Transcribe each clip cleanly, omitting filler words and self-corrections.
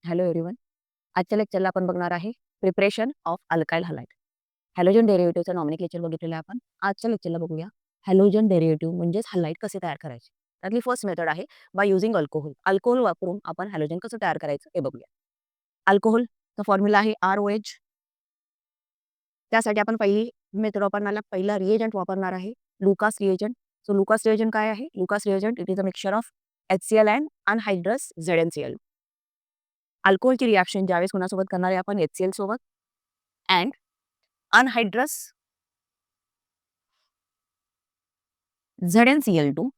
Hello everyone. आजच्या लेक्चरला आपण बघणार आहे preparation of alkyl halide. Halogen डेरिव्हेटिव्हचं नॉमेनक्लेचर बघितलेलं आहे आपण. आजच्या लेक्चरला बघूया हॅलोजन डेरिव्हेटिव्ह म्हणजेच हलाइड कसे तयार करायचे. त्यातली फर्स्ट मेथड आहे बाय युजिंग अल्कोहोल. अल्कोहोल वापरून आपण हॅलोजन कसं तयार करायचं हे बघूया. अल्कोहोलचा फॉर्म्युला आहे ROH. त्यासाठी आपण पहिली मेथड वापरणार, पहिला रिएजंट वापरणार आहे Lucas reagent. So Lucas reagent काय आहे? Lucas reagent it is a mixture of HCl and anhydrous ZnCl. अल्कोहोलची रिॲक्शन ज्यावेळेस कोणासोबत करणार आहे आपण HCl सोबत अँड अनहायड्रस ZnCl2.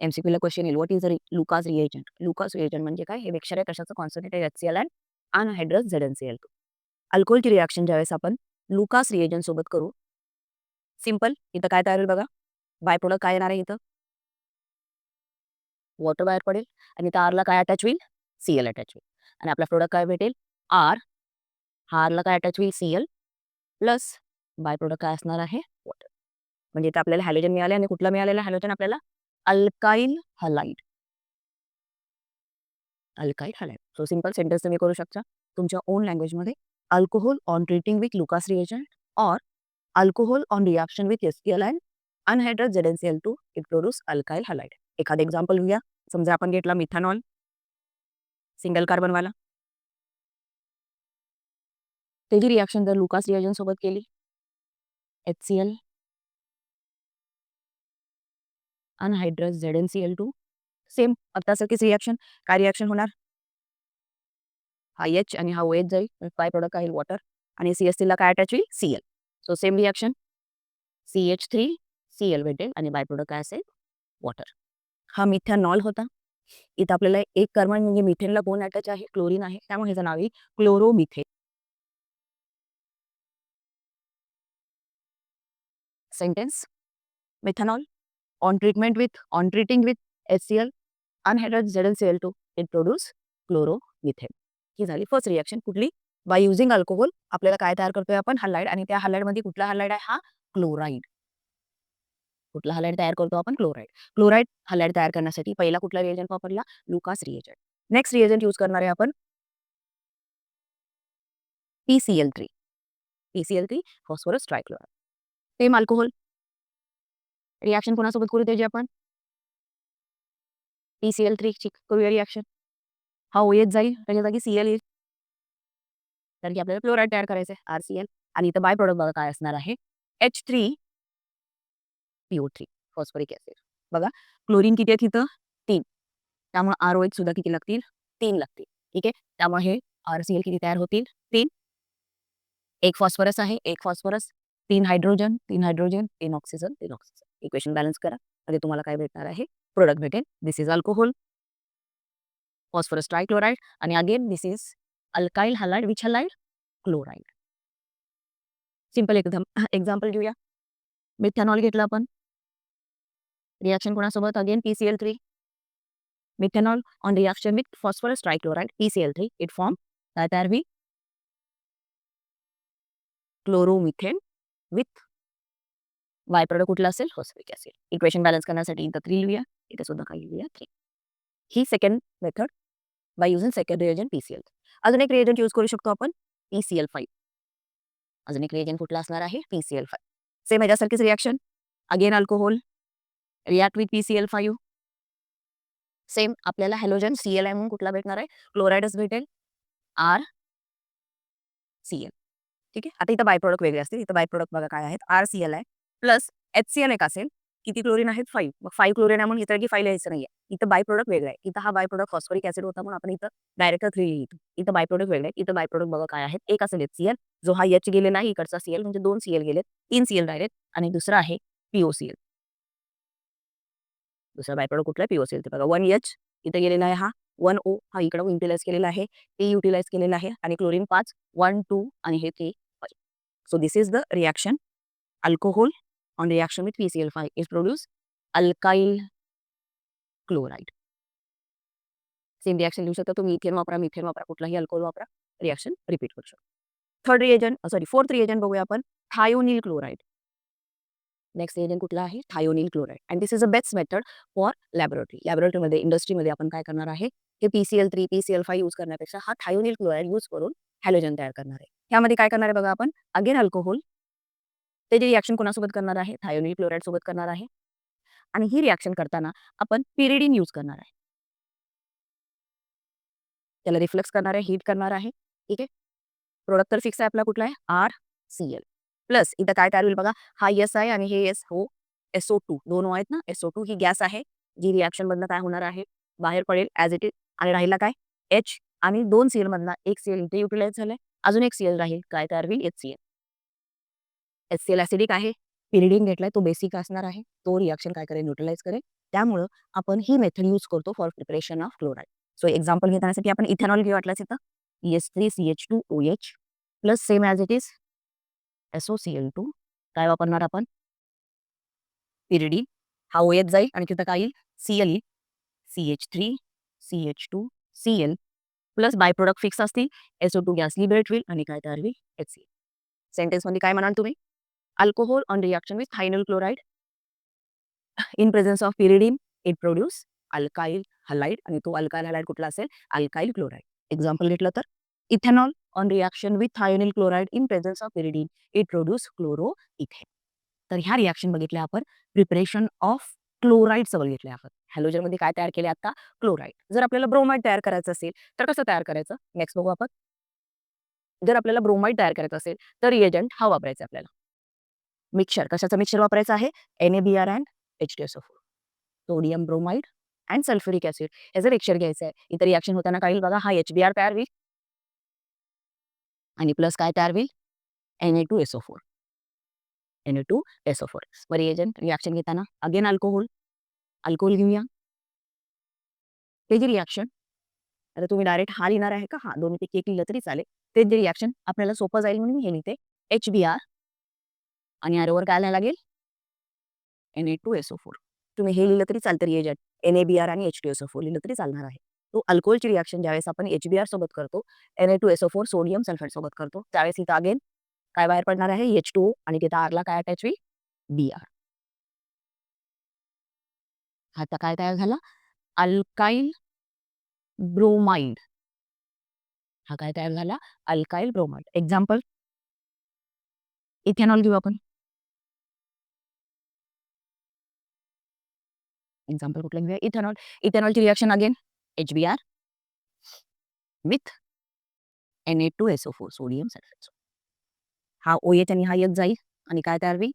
MCQ ला क्वेश्चन येईल what is Lucas reagent. Lucas reagent म्हणजे काय? हे मिक्सचर आहे कशाचं? Concentrated HCl and anhydrous ZnCl2. अल्कोहोलची रिॲक्शन ज्यावेळेस आपण लुकास रिएजंट सोबत करू, सिंपल इथं काय तयार होईल बघा. बाय प्रोडक्ट काय येणार आहे इथं? वॉटर बाहेर पडेल आणि त्या आरला काय अटॅच होईल? Cl अटॅच होईल आणि आपला प्रोडक्ट काय भेटेल? आर. हा आरला काय अटॅच होईल? Cl प्लस बाय प्रोडक्ट काय असणार आहे? वॉटर. म्हणजे इथे आपल्याला हॅलोजन मिळाले आणि कुठला मिळालेला हॅलोजन आपल्याला? Alkyl halide. Alkyl halide. So simple sentence तुम्ही करू शकता तुमच्या ओन लँग्वेजमध्ये. Alcohol on treating with Lucas reagent और alcohol on reaction with HCl and anhydrous ZnCl2 it produce alkyl halide. एखादं एक्झाम्पल घेऊया. समजा आपण घेतला मिथेनॉल सिंगल कार्बनवाला. त्याची रिॲक्शन जर लुकास रिएजंट सोबत केली, HCl anhydrous ZnCl2 same आतासारखीच reaction. काय रिॲक्शन होणार? हा H आणि हा OH जाईल, बाय प्रोडक्ट आहे वॉटर आणि CH3 ला काय अटॅच होईल? Cl. So same reaction CH3Cl भेटेल आणि बाय प्रोडक्ट काय असेल? वॉटर. हा मिथेनॉल होता. इथं आपल्याला एक कार्बन म्हणजे मिथेनला कोण अटॅच आहे? क्लोरीन आहे. त्यामुळे ह्याचं नाव आहे chloromethane. Sentence methanol on treating with HCl anhydrous ZnCl2 it produce chloromethane. ही झाली फर्स्ट रिॲक्शन. कुठली? बाय युजिंग अल्कोहोल आपल्याला काय तयार करतोय आपण? हलाइड. आणि त्या हलाइडमध्ये कुठला हलाइड आहे? हा क्लोराईड. कुठला हलाइड तयार करतो आपण? क्लोराईड. क्लोराईड हलाइड तयार करण्यासाठी पहिला कुठला रिएजंट वापरला? Lucas reagent. Next reagent use करणार आहे आपण PCl3. PCl3 phosphorus trichloride. Same alcohol reaction कोणासोबत करू त्याची आपण? PCl3 ची करूया रिॲक्शन. हा OH जाईल, त्याच्या जागी Cl येईल. कारण की आपल्याला क्लोराईड तयार करायचं आहे RCl. आणि इथं बाय प्रोडक्ट बघा काय असणार आहे? H3PO3 phosphoric acid. बघा क्लोरीन किती आहेत इथं? 3. त्यामुळे ROH सुद्धा किती लागतील? 3 लागतील. ठीक आहे. त्यामुळे हे RCl किती तयार होतील? 3. एक फॉस्फरस आहे, एक phosphorus, 3 hydrogen, 3 hydrogen, 3 oxygen, 3 oxygen. Equation balance करा आणि तुम्हाला काय भेटणार आहे? प्रोडक्ट भेटेल. This is alcohol, phosphorus trichloride आणि again this is alkyl halide. Which halide? Chloride. Simple एकदम एक्झाम्पल घेऊया. मिथेनॉल घेतला आपण. रिॲक्शन कोणासोबत? Again PCl3. Methanol on reaction with phosphorus trichloride PCl3 it form काय तयार होईल? क्लोरोमिथेन विथ बाय प्रोडक्ट कुठला असेल? Phosphoric acid. इक्वेशन बॅलन्स करण्यासाठी इथं 3 लिहूया, इथे सुद्धा काय लिहूया? 3. ही second method by using second reagent PCl. अजून एक रिएजंट यूज करू शकतो आपण PCl5. अजून एक रिएजंट कुठला असणार आहे? PCl5. सेम ह्याच्यासारखीच reaction. Again alcohol react with PCl5. Same आपल्याला हॅलोजन Cl म्हणून कुठला भेटणार आहे? क्लोराइडच भेटेल, RCl. ठीक आहे. आता इथं बाय प्रोडक्ट वेगळे असतील. इथं बाय प्रोडक्ट बघा काय आहेत? RCl आहे प्लस HCl एक असेल. किती क्लोरीन आहेत? 5. मग 5 क्लोरीन आहे म्हणून इथं की 5 लिहायचं नाहीये. इथं बाय प्रोडक्ट वेगळा आहे. इथं हा बाय प्रोडक्ट फॉस्फरिक ॲसिड होता म्हणून आपण इथं डायरेक्ट 3 लिहितो. इथं बाय प्रोडक्ट वेगळे आहे. इथं बाय प्रोडक्ट बघा काय आहेत? एक असेल HCl, जो हा H गेलेला आहे, इकडचा Cl म्हणजे 2 Cl गेलेत, 3 Cl डायरेक्ट आणि दुसरा आहे POCl. दुसरा बाय प्रोडक्ट कुठला आहे? POCl. ते बघा 1H इथं गेलेला आहे हा 1O हा इकडं युटिलाइज केलेला आहे, ते युटिलाइज केलेला आहे आणि क्लोरीन 5 1 2 आणि हे 3 5. So this is the reaction. Alcohol on reaction with PCl5 is produce alkyl chloride. Same reaction लिहू शकता तुम्ही. इथेन वापरा, मिथेन वापरा, कुठलाही अल्कोहोल वापरा, रिॲक्शन रिपीट करू शकता. थर्ड रिएजंट फोर्थ रिएजंट बघूया आपण. Thionyl chloride. नेक्स्ट रिएजंट कुठला आहे? Thionyl chloride. And this is a best method for laboratory. लॅबोरेटरीमध्ये, इंडस्ट्रीमध्ये आपण काय करणार आहे? हे PCl3, PCl5 यूज करण्यापेक्षा हा थायोनिल क्लोराईड यूज करून हॅलोजन तयार करणार आहे. ह्यामध्ये काय करणार आहे बघा आपण? Again alcohol. ते जे रिएक्शन कोणासोबत करणार आहे? थायोनिल क्लोराईड सोबत करणार आहे. आणि ही रिएक्शन करताना आपण पिरिडीन यूज करणार आहे. त्याला रिफ्लेक्स करणार आहे, हीट करणार आहे. ठीक आहे. प्रोडक्ट तर फिक्स आहे आपला कुठला आहे? RCl. प्लस इथं काय तयार होईल बघा? हा S आहे आणि हे SO2 दोन O आहेत ना, SO2 ही गॅस आहे जी रिएक्शन मधनं काय होणार आहे? बाहेर पडेल ॲज इट इज. आणि राहिला काय? H आणि 2 Cl मधला 1 Cl इथे युटिलाइज झालाय. अजून 1 Cl राहील. काय तयार होईल? HCl. HCl ॲसिडिक आहे. पिरिडीन घेतलाय तो बेसिक असणार आहे. तो रिएक्शन काय करेल? न्यूट्रलाइज करेल. त्यामुळं आपण ही मेथड यूज करतो for preparation of chloride. So example घेण्यासाठी आपण इथेनॉल घेऊ वाटल्यास इथं ES3CH2OH plus same as it is SOCl2. काय वापरणार आपण? पिरिडीन. हा OH जाईल आणि तिथं काय येईल? Cl येईल. CH3CH2Cl plus by product fix असतील. SO2 गॅस लिबरेट होईल आणि काय तयार होईल? HCl. सेंटेन्समध्ये काय म्हणाल तुम्ही? Alcohol on reaction with thionyl chloride in presence of pyridine it produce alkyl halide आणि तो अल्काइल हलाइड कुठला असेल? Alkyl chloride. एक्झाम्पल घेतलं तर ethanol on reaction with thionyl chloride in presence of pyridine it produce chloro ethane. तर ह्या reaction बघितल्या आपण प्रिपरेशन ऑफ क्लोराईडचं बघितलं आपण. हॅलोजनमध्ये काय तयार केले आता? क्लोराईड. जर आपल्याला ब्रोमाइड तयार करायचं असेल तर कसं तयार करायचं? नेक्स्ट बघू आपण. जर आपल्याला ब्रोमाइड तयार करायचं असेल तर रिएजंट हा वापरायचा आपल्याला. मिक्सचर कशाचं मिक्सचर वापरायचं आहे? NaBr and H2SO4. Sodium bromide and sulphuric acid याचं मिक्सचर घ्यायचं आहे. इतर रिएक्शन होताना काय होईल बघा? हा HBr तयार होईल आणि प्लस काय तयार होईल? Na2SO4. Na2SO4. मग रिएजंट रिएक्शन घेताना अगेन अल्कोहोल. अल्कोहोल घेऊया. त्याची रिएक्शन आता तुम्ही डायरेक्ट हा लिहिणार आहे का? हा दोन्हीपैकी एक लिहिलं तरी चालेल. ते जे रिएक्शन आपल्याला सोपं जाईल म्हणून मी हे लिहिते. HBr आणि ॲरोवर काय लिहायला लागेल? Na2SO4. तुम्ही हे लिहिलं तरी चालतं रिएजंट. NaBr आणि H2SO4 लिहिलं तरी चालणार आहे. तो अल्कोहोलची रिएक्शन ज्यावेळेस आपण HBr सोबत करतो, Na2SO4 सोडियम सल्फेट सोबत करतो, त्यावेळेस इथं अगेन काय बाहेर पडणार आहे? H2O आणि तिथं Rला काय अटॅच होईल? Br. आता काय तयार झाला? Alkyl bromide. हा काय तयार झाला? Alkyl bromide. एक्झाम्पल इथेनॉल घेऊ आपण. एक्झाम्पल कुठलं घेऊया? इथेनॉल. इथेनॉलची reaction again HBr with Na2SO4 sodium sulphate. हा OH आणि हा H जाईल आणि काय तयार होईल?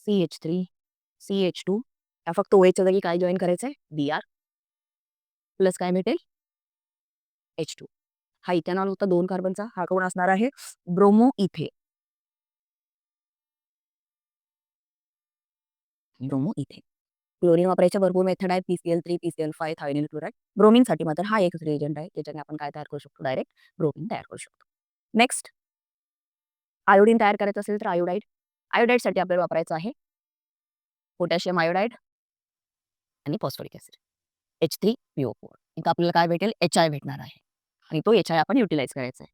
CH3CH2. या फक्त OHच्या जागी काय जॉईन करायचंय? Br प्लस काय भेटेल? H2. हा इथेनॉल होता 2 कार्बनचा. हा कोण असणार आहे? ब्रोमो इथे. ब्रोमो इथे. क्लोरीन वापरायच्या भरपूर मेथड आहेत. PCl3, PCl5, thionyl chloride. ब्रोमिनसाठी मात्र हा एकच रिएजंट आहे. त्याच्याने आपण काय तयार करू शकतो? डायरेक्ट ब्रोमीन तयार करू शकतो. नेक्स्ट आयोडीन तयार करायचं असेल तर आयोडाईड. आयोडाईडसाठी आपल्याला वापरायचं आहे पोटॅशियम आयोडाईड आणि फॉस्फरिक ॲसिड H3PO4. इथं आपल्याला काय भेटेल? HI भेटणार आहे आणि तो HI आपण युटिलाइज करायचा आहे.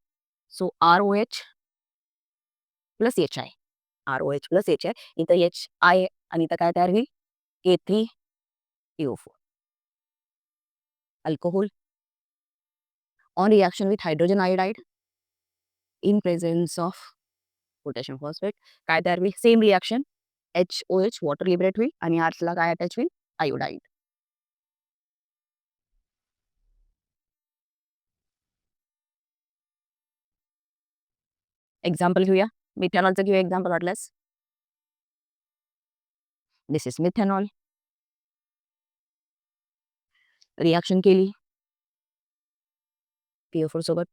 So ROH plus HI. ROH plus HI. इथं HI आणि इथं काय तयार होईल? K3PO4. Alcohol on reaction with hydrogen iodide in presence of potassium phosphate काय तयार होईल? Same reaction HOH water liberate होईल आणि आर्सला काय अटॅच होईल? आयोडाईड. एक्झाम्पल घेऊया. मिथेनॉलचं घेऊया एक्झाम्पल वाटल्यास. दिस इज मिथेनॉल. रिएक्शन केली PO4 सोबत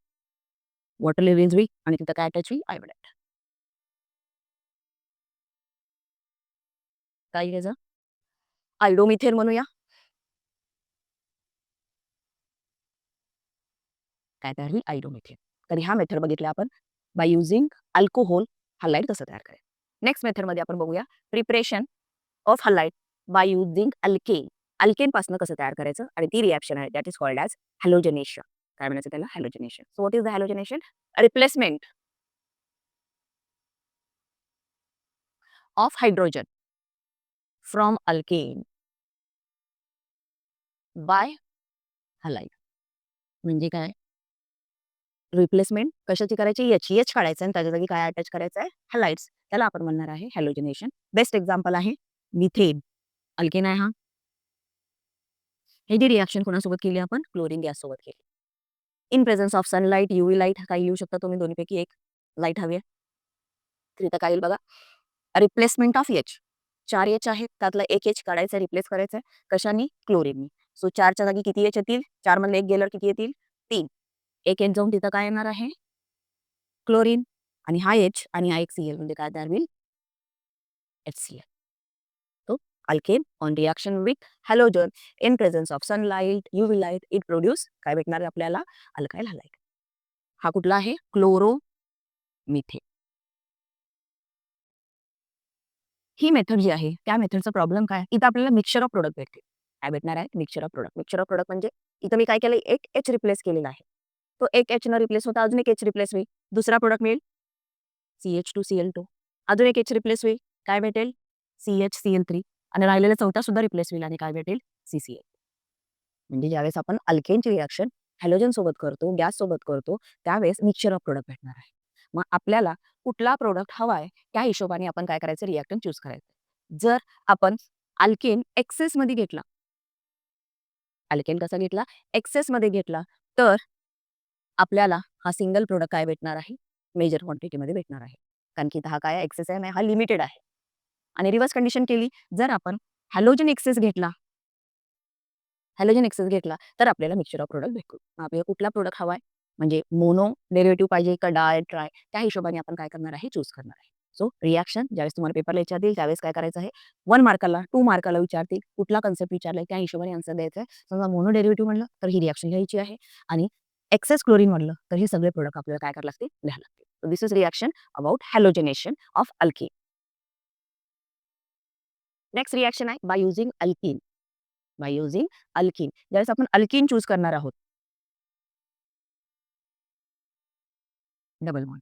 वॉटर लिबरेट होईल आणि तिथं काय अटॅच होईल? आयोडाईड. काय घ्यायचं? आयोडोमिथेन म्हणूया. काय तयार होईल? आयोडोमिथेन. तर ह्या मेथड बघितल्या आपण बाय युझिंग अल्कोहोल हलाईड कसं तयार करायचं. नेक्स्ट मेथडमध्ये आपण बघूया preparation of halide by using alkane. Alkane पासून कसं तयार करायचं आणि ती रिएक्शन आहे that is called as halogenation. काय म्हणायचं त्याला? Halogenation. So what is the halogenation? Replacement of hydrogen from alkane by halide. म्हणजे काय? रिप्लेसमेंट कशाची करायची? याची एच काढायचं आणि त्याच्या जागी काय अटॅच करायचं आहे? हॅलाइड्स. त्याला आपण म्हणणार आहे हॅलोजिनेशन. बेस्ट एक्झाम्पल आहे मिथेन. अल्केन आहे हा. हे जी रिएक्शन कोणासोबत केली आपण? क्लोरीन गॅस सोबत केली. In presence of sunlight, UV light काही लिहू शकता तुम्ही दोन्हीपैकी एक लाईट हवी आहे. तर इथं काय येईल बघा, रिप्लेसमेंट ऑफ एच. 4 एच आहेत, त्यातला एक एच काढायचा, रिप्लेस करायचा कशानी? क्लोरीननी. सो 4च्या जागी किती एच येतील? 4 मधले एक गेल्यावर किती येतील? 3. एक एच जाऊन तिथं काय येणार आहे? क्लोरीन. आणि हा एच आणि हा एक सीएल म्हणजे काय तयार होईल? HCl. तो alkane on reaction with halogen in presence of sunlight, UV light, it produce काय भेटणार आहे आपल्याला? Alkyl halide. हा कुठला आहे? क्लोरोमिथेन. ही मेथड जी आहे त्या मेथडचा प्रॉब्लेम काय? इथं आपल्याला मिक्सचर ऑफ प्रोडक्ट भेटते. काय भेटणार आहे? Mixture of product. Mixture of product म्हणजे इथं मी काय केलं? एक एच रिप्लेस केलेला आहे. तो एक एच न रिप्लेस होता अजून एक एच रिप्लेस होईल. दुसरा प्रोडक्ट मिळेल CH2Cl2. अजून एक एच रिप्लेस होईल. काय भेटेल? CHCl3. आणि राहिलेला चौथा सुद्धा रिप्लेस होईल आणि काय भेटेल? CCl. म्हणजे ज्यावेळेस आपण अल्केनची रिएक्शन हॅलोजन सोबत करतो, गॅस सोबत करतो, त्यावेळेस मिक्सचर ऑफ प्रोडक्ट भेटणार आहे. मग आपल्याला कुठला प्रोडक्ट हवाय त्या हिशोबाने आपण काय करायचं? रिएक्टंट चूज करायचं. जर आपण अल्केन एक्सेसमध्ये घेतला, अल्केन कसा घेतला? एक्सेसमध्ये घेतला, तर आपल्याला हा सिंगल प्रोडक्ट काय भेटणार आहे? मेजर क्वांटिटीमध्ये भेटणार आहे. कारण की इथं हा काय एक्सेस आहे? नाही, हा लिमिटेड आहे. आणि रिव्हर्स कंडिशन केली, जर आपण हॅलोजन एक्सेस घेतला, हॅलोजन एक्सेस घेतला, तर आपल्याला मिक्सचर ऑफ प्रोडक्ट भेटू. मग आपल्याला कुठला प्रोडक्ट हवाय? म्हणजे मोनो डेरिव्हेटिव्ह पाहिजे का डाय, ट्राय? त्या हिशोबाने आपण काय करणार आहे? चूज करणार आहे. सो रिएक्शन ज्यावेळेस तुम्हाला पेपरला विचारतील त्यावेळेस काय करायचं आहे? 1 मार्काला, 2 मार्काला विचारतील, कुठला कन्सेप्ट विचारलाय त्या हिशोबाने आन्सर द्यायचा आहे. समजा मोनो डेरिव्हेटिव्ह म्हणलं तर ही रिएक्शन घ्यायची आहे आणि एक्सेस क्लोरीन म्हणलं तर हे सगळे प्रोडक्ट आपल्याला काय करायला लागतील? लिहायला लागतील. This is reaction about halogenation of alkane. Next reaction आहे by using alkene. By using alkene. ज्यावेळेस आपण अल्कीन चूज करणार आहोत, डबल बॉन्ड,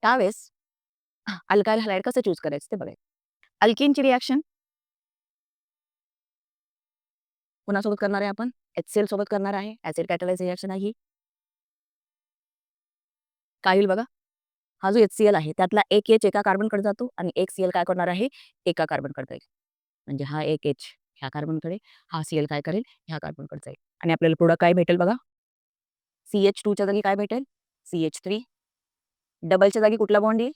त्यावेळेस अल्काइल हॅलाइड कसं चूज करायचं ते बघायचं. अल्कीनची रिएक्शन कोणासोबत करणार आहे आपण? HCl सोबत करणार आहे. ऍसिड कॅटलाइज रिएक्शन आहे ही. काय होईल बघा, हा जो HCl आहे त्यातला एक एच एका कार्बनकडे जातो आणि एक Cl काय करणार आहे? एका कार्बनकडे जाईल. म्हणजे हा एक एच ह्या कार्बनकडे, हा Cl काय करेल? ह्या कार्बनकडे जाईल. आणि आपल्याला पुढं काय भेटेल बघा? CH2च्या जागी काय भेटेल? CH3. डबलच्या जागी कुठला बॉन्ड येईल?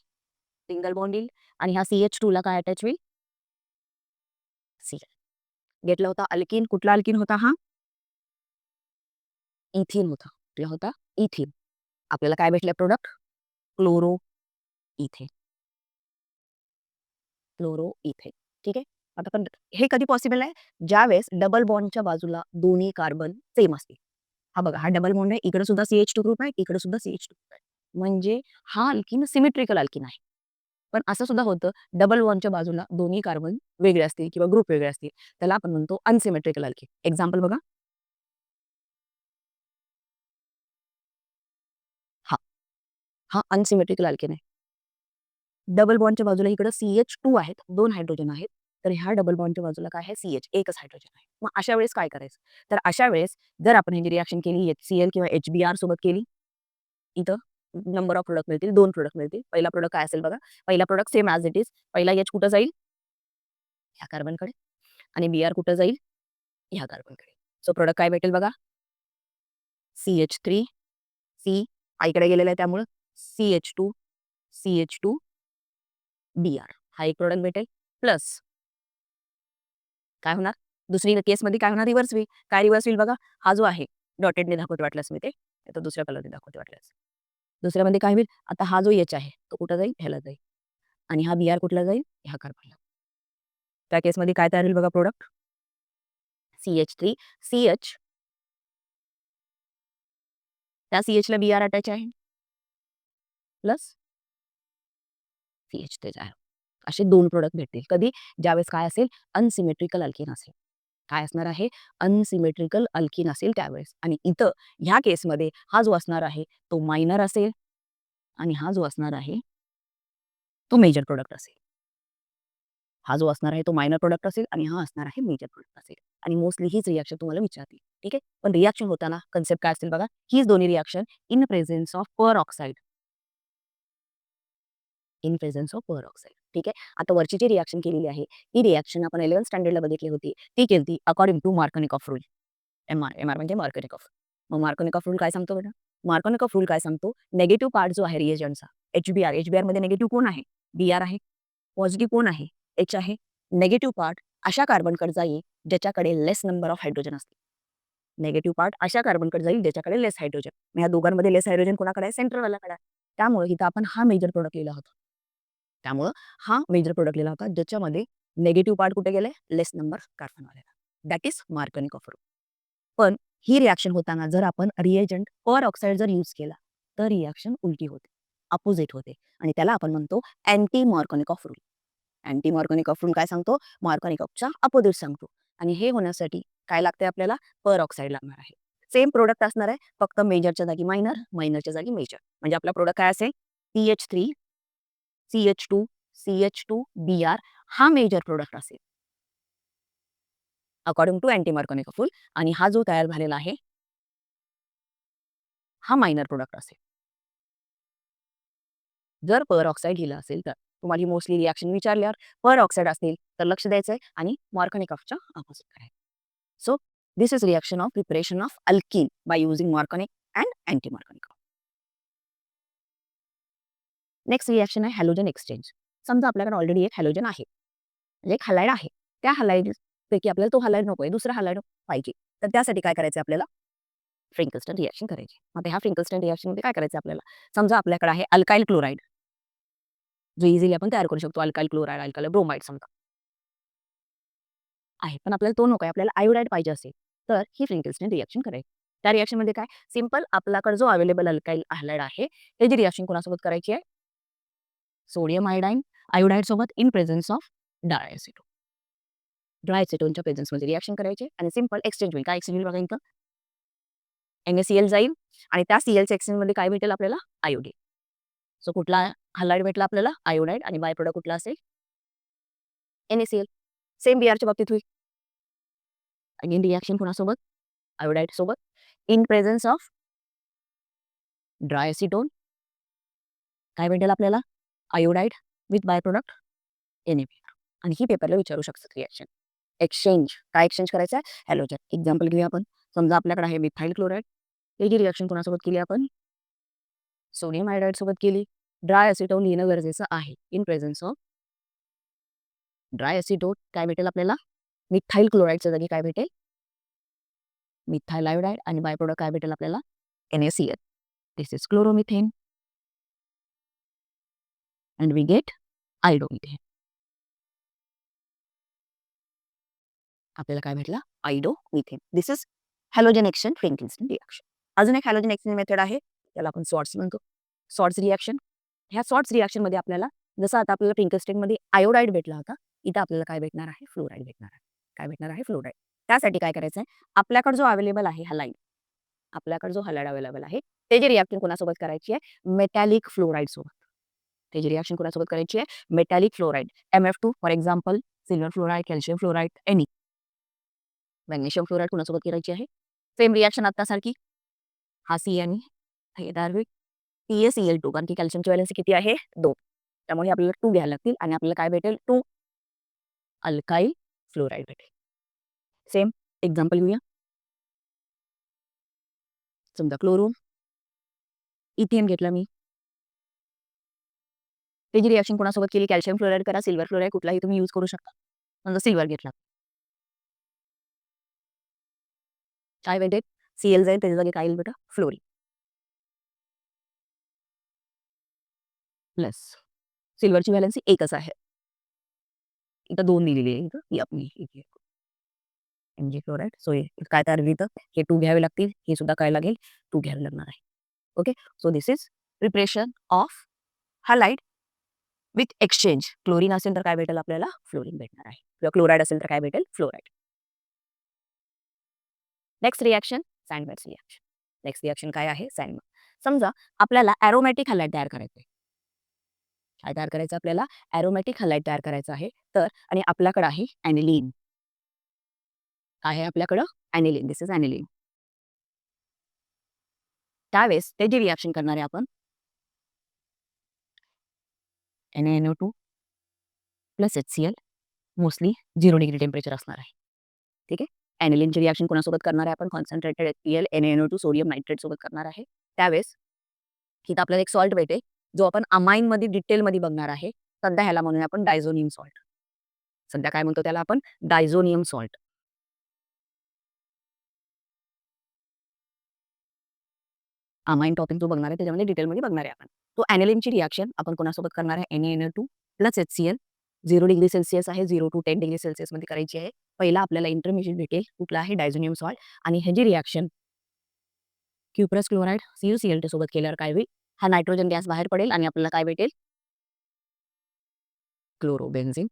सिंगल बॉन्ड येईल. आणि ह्या CH2 ला काय अटॅच होईल? Cl. घेतला होता अल्कीन. कुठला अल्कीन होता हा? इथिन होता. कुठला होता? इथिन. आपल्याला काय भेटलं product? Chloro ethane. Chloro ethane. ठीक आहे. आता पण हे कधी पॉसिबल आहे? ज्यावेळेस डबल बॉन्डच्या बाजूला दोन्ही कार्बन सेम असतील. हा बघा, हा डबल बॉन्ड आहे, इकडे सुद्धा CH2 ग्रुप आहे, इकडे सुद्धा CH2 ग्रुप आहे. म्हणजे हा अल्कीन सिमेट्रिकल अल्कीन आहे. पण असं सुद्धा होतं, डबल बॉन्डच्या बाजूला दोन्ही कार्बन वेगळे असतील किंवा ग्रुप वेगळे असतील, त्याला आपण म्हणतो अनसिमेट्रिकल अल्कीन. एक्झाम्पल बघा. हा हा अनसिमेट्रिकल अल्कीन आहे. डबल बॉन्डच्या बाजूला इकडे CH2 आहेत, 2 हायड्रोजन आहेत. तर ह्या डबल बॉन्डच्या बाजूला काय आहे? CH, एकच हायड्रोजन आहे. मग अशा वेळेस काय करायचं? तर अशा वेळेस जर आपण ही रिएक्शन केली HCl किंवा HBr सोबत केली, इथं नंबर ऑफ प्रोडक्ट मिळतील, 2 प्रोडक्ट मिळतील. पहिला प्रोडक्ट काय असेल बघा, पहिला product same as it is. पहिला H कुठं जाईल? ह्या कार्बनकडे. आणि Br कुठं जाईल? ह्या कार्बनकडे. सो प्रोडक्ट काय भेटेल बघा? CH3, C आईकडे गेलेला आहे त्यामुळं CH2, CH2, Br. हा एक प्रोडक्ट भेटेल. प्लस काय होणार? दुसरी केसमध्ये काय होणार? रिव्हर्स होईल. काय रिव्हर्स होईल बघा? हा जो आहे डॉटेडने दाखवते वाटल्यास मी ते. तर दुसऱ्या कलरने दाखवते वाटल्यास. दुसऱ्यामध्ये काय होईल? आता हा जो H आहे तो कुठं जाईल? ह्याला जाईल. आणि हा Br कुठला जाईल? ह्या कार्बनला. त्या केसमध्ये काय तयार होईल बघा प्रोडक्ट? CH3, CH. त्या CH ला Br अटॅच आहे. प्लस CH त्याच्या आहे. असे 2 प्रोडक्ट भेटतील. कधी? ज्यावेळेस काय असेल? अनसिमेट्रिकल अल्कीन असेल. काय असणार आहे? अनसिमेट्रिकल अल्कीन असेल त्यावेळेस. आणि इथं ह्या केसमध्ये हा जो असणार आहे तो मायनर असेल आणि हा जो असणार आहे तो मेजर प्रोडक्ट असेल. हा जो असणार आहे तो मायनर प्रोडक्ट असेल आणि हा असणार आहे मेजर प्रोडक्ट असेल. आणि मोस्टली हीच रिएक्शन तुम्हाला विचारतील. ठीक आहे. पण रिएक्शन होताना कन्सेप्ट काय असेल बघा, हीच दोन्ही reaction in presence of per oxide. In presence of per oxide. ठीक आहे. आता वरची जी रिएक्शन केलेली आहे, ती रिएक्शन आपण 11th स्टँडर्डला बघितली होती. ती केलती according to Markovnikov rule. MR म्हणजे मार्कोनिकॉफ. मग मार्कोनिकॉफ रूल काय सांगतो बेटा? मार्कोनिकॉफ रूल काय सांगतो? निगेटिव्ह पार्ट जो आहे रिएजंटचा, एच-बी-आर. एच-बी-आरमध्ये निगेटिव्ह कोण आहे? बी-आर आहे. पॉझिटिव्ह कोण आहे? एच आहे. निगेटिव्ह पार्ट अशा कार्बनकडे जाईल ज्याच्याकडे लेस नंबर ऑफ हायड्रोजन असतील. निगेटिव्ह पार्ट अशा कार्बनकडे जाईल ज्याच्याकडे लेस हायड्रोजन. मग ह्या दोघांमध्ये लेस हायड्रोजन कोणाकडे आहे? सेंट्रलवाल्याकडे आहे. त्यामुळे इथं आपण हा मेजर प्रोडक्ट लिहिला होता. त्यामुळं हा मेजर प्रोडक्ट लिहिला होता ज्याच्यामध्ये निगेटिव्ह पार्ट कुठे गेले? लेस नंबर कार्बनवाल्याला. That is Markovnikov rule. पण ही रिएक्शन होताना जर आपण रिएजंट पर ऑक्साईड जर यूज केला, तर रिएक्शन उलटी होते, अपोजिट होते आणि त्याला आपण म्हणतो anti Markovnikov rule. Anti Markovnikov rule काय सांगतो? मार्कोनिकॉफच्या अपोजिट सांगतो. आणि हे होण्यासाठी काय लागतंय आपल्याला? पर ऑक्साईड लागणार आहे. सेम प्रोडक्ट असणार आहे, फक्त मेजरच्या जागी मायनर, मायनरच्या जागी मेजर. म्हणजे आपला प्रोडक्ट काय असेल? CH3, CH2, CH2, Br हा मेजर प्रोडक्ट असेल. According to anti Markovnikov rule. आणि हा जो तयार झालेला आहे, हा मायनर प्रोडक्ट असेल. जर पर ऑक्साईड लिहिलं असेल तर. तुम्हाला ही मोस्टली रिएक्शन विचारल्यावर पर ऑक्साईड असेल तर लक्ष द्यायचंय आणि मार्कोनिकॉफच्या अपोजिट आहे. So this is reaction of preparation of alkyne by using मार्कोनिक and anti Markovnikov. Next reaction आहे हॅलोजन एक्सचेंज. समजा आपल्याकडे ऑलरेडी एक हॅलोजन आहे, म्हणजे एक हलाईड आहे. त्या हलाईड पैकी आपल्याला तो हलाईड नकोय, दुसरा हलाईड पाहिजे. तर त्यासाठी काय करायचं आपल्याला? फ्रिंकल्स्टन रिएक्शन करायची. आता ह्या फ्रिंकल्स्टन रिएक्शनमध्ये काय करायचं आपल्याला? समजा आपल्याकडे आहे अल्काइल क्लोराईड, जो इझिली आपण तयार करू शकतो. अल्काइल क्लोराईड, अल्काइल ब्रोमाइड समजा आहे. पण आपल्याला तो नकोय, आपल्याला आयोडाईड पाहिजे असेल, तर ही फ्रिंकल्स्टन रिएक्शन करायची. त्या रिएक्शनमध्ये काय? सिंपल आपल्याकडे जो अवेलेबल अल्काइल हॅलाईड आहे, त्याची रिएक्शन कोणासोबत करायची आहे? सोडियम आयोडाईन, आयोडाईड सोबत इन प्रेझेन्स ऑफ डायएसिटोन. डायएसिटोनच्या प्रेझेन्समध्ये रिएक्शन करायची आणि सिंपल एक्सचेंज होईल. काय एक्सचेंज होईल बघा इथं? NaCl जाईल आणि त्या Clच्या एक्सचेंजमध्ये काय भेटेल आपल्याला? आयोडीन. सो कुठला हलाईड भेटला आपल्याला? आयोडाईड आणि बाय प्रोडक्ट कुठला असेल? NaCl. सेम Brच्या बाबतीत होईल. अगेन रिएक्शन कोणासोबत? आयोडाईड सोबत इन प्रेझेन्स ऑफ ड्रायएसिटोन. काय भेटेल आपल्याला? Iodide with by product NaBr. आणि ही पेपरला विचारू शकतात रिएक्शन. एक्सचेंज. काय एक्सचेंज करायचं आहे? हॅलोजन. एक्झाम्पल घेऊया आपण. समजा आपल्याकडे आहे मिथाइल क्लोराईड. त्याची रिएक्शन कोणासोबत केली आपण? सोडियम आयोडाईड सोबत केली. ड्राय एसिटोन लिहिणं गरजेचं आहे. In presence of dry acetone काय भेटेल आपल्याला? मिथाइल क्लोराईडच्या जागी काय भेटेल? मिथाइल आयोडाईड आणि बाय प्रोडक्ट काय भेटेल आपल्याला? NaCl. This is chloromethane and we get iodomethane. आपल्याला काय भेटला? Iodomethane. This is halogen exchange Franklin reaction. अजून एक हॅलोजन एक्सचेंज मेथड आहे, त्याला आपण सॉर्ट्स म्हणतो. सॉर्ट्स रिएक्शन. ह्या सॉर्ट्स रिएक्शनमध्ये आपल्याला जसं आता आपल्याला फ्रिंकल्स्टेनमध्ये आयोडाईड भेटला होता, इथं आपल्याला काय भेटणार आहे? फ्लोराईड भेटणार आहे. काय भेटणार आहे? फ्लोराईड. त्यासाठी काय करायचं आहे? आपल्याकडे जो अवेलेबल आहे हलाईड, आपल्याकडे जो हलाईड अवेलेबल आहे, त्याची रिएक्शन कोणासोबत करायची आहे? मेटॅलिक फ्लोराईड सोबत. त्याची रिएक्शन कोणासोबत करायची आहे? Metallic fluoride. MF2 for example silver fluoride, calcium fluoride, any. Magnesium fluoride कोणासोबत करायची आहे? सेम रिएक्शन आत्तासारखी. हा C आणि हे डार्विक PaCl2 कारण की कॅल्शियमची व्हॅलेन्सी किती आहे? 2. त्यामुळे आपल्याला 2 घ्यायला लागतील आणि आपल्याला काय भेटेल? 2 अल्काइल फ्लोराईड भेटेल. सेम एक्झाम्पल घेऊया. समजा क्लोरो, इथेन घेतला मी. त्याची रिएक्शन कोणासोबत केली? कॅल्शियम फ्लोराईड करा, सिल्वर फ्लोराईड कुठलाही तुम्ही यूज करू शकता. समजा सिल्वर घेतला. काय भेटेल? Cl जाईल त्याच्या जागी काय येईल बेटा? फ्लोरीन. प्लस सिल्वरची व्हॅलेन्सी एकच आहे. इथं 2 दिलेली आहे. इथं ही आपली Mg क्लोराईड. सो काय तयार होईल इथं? हे 2 घ्यावे लागतील. हे सुद्धा काय लागेल? 2 घ्यावे लागणार आहे. Okay. So this is preparation of halide with exchange. Chlorine असेल तर काय भेटेल आपल्याला? फ्लोरीन भेटणार आहे. किंवा क्लोराईड असेल तर काय भेटेल? Fluoride. Next reaction sandwich reaction. Next reaction काय आहे? सॅन्डविच. समजा आपल्याला एरोमॅटिक हलाईड तयार करायचं आहे. काय तयार करायचं आपल्याला? एरोमॅटिक हलाईड तयार करायचं आहे. तर आणि आपल्याकडे आहे ॲनिलीन. काय आहे आपल्याकडं? ॲनिलीन. दिस इज ॲनिलीन. त्यावेळेस ते जे रिएक्शन करणार आहे आपण NaNO2 plus HCl mostly 0 degree temperature असणार आहे. ठीक आहे. ॲनिलीनची रिएक्शन कोणासोबत करणार आहे आपण? Concentrated HCl NaNO2 sodium nitrate सोबत करणार आहे. त्यावेळेस इथं आपल्याला एक सॉल्ट भेटेल, जो आपण अमाईनमध्ये डिटेलमध्ये बघणार आहे. सध्या ह्याला म्हणूया आपण डायझोनियम सॉल्ट. सध्या काय म्हणतो त्याला आपण? Diazonium salt. अमाईन टॉपिक जो बघणार आहे त्याच्यामध्ये डिटेलमध्ये बघणार आहे आपण. तो ॲनिलीनची रिएक्शन आपण कोणासोबत करणार आहे? NaNO2 plus HCl 0 degree Celsius आहे, 0 टू 10 डिग्री सेल्सियसमध्ये करायची आहे. पहिला आपल्याला इंटरमिजिएट भेटेल, कुठला आहे? डायझोनियम सॉल्ट आणि ह्याची रिएक्शन क्युप्रस क्लोराईड CuCl2 सोबत केल्यावर काय होईल? हा नायट्रोजन गॅस बाहेर पडेल आणि आपल्याला काय भेटेल? क्लोरोबेन्झीन.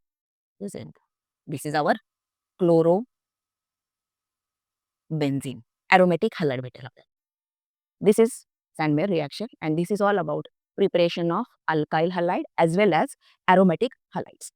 दिस इज अवर क्लोरोबेन्झीन aromatic halide भेटेल आपल्याला. This is Sandmeyer reaction and this is all about preparation of alkyl halide as well as aromatic halides.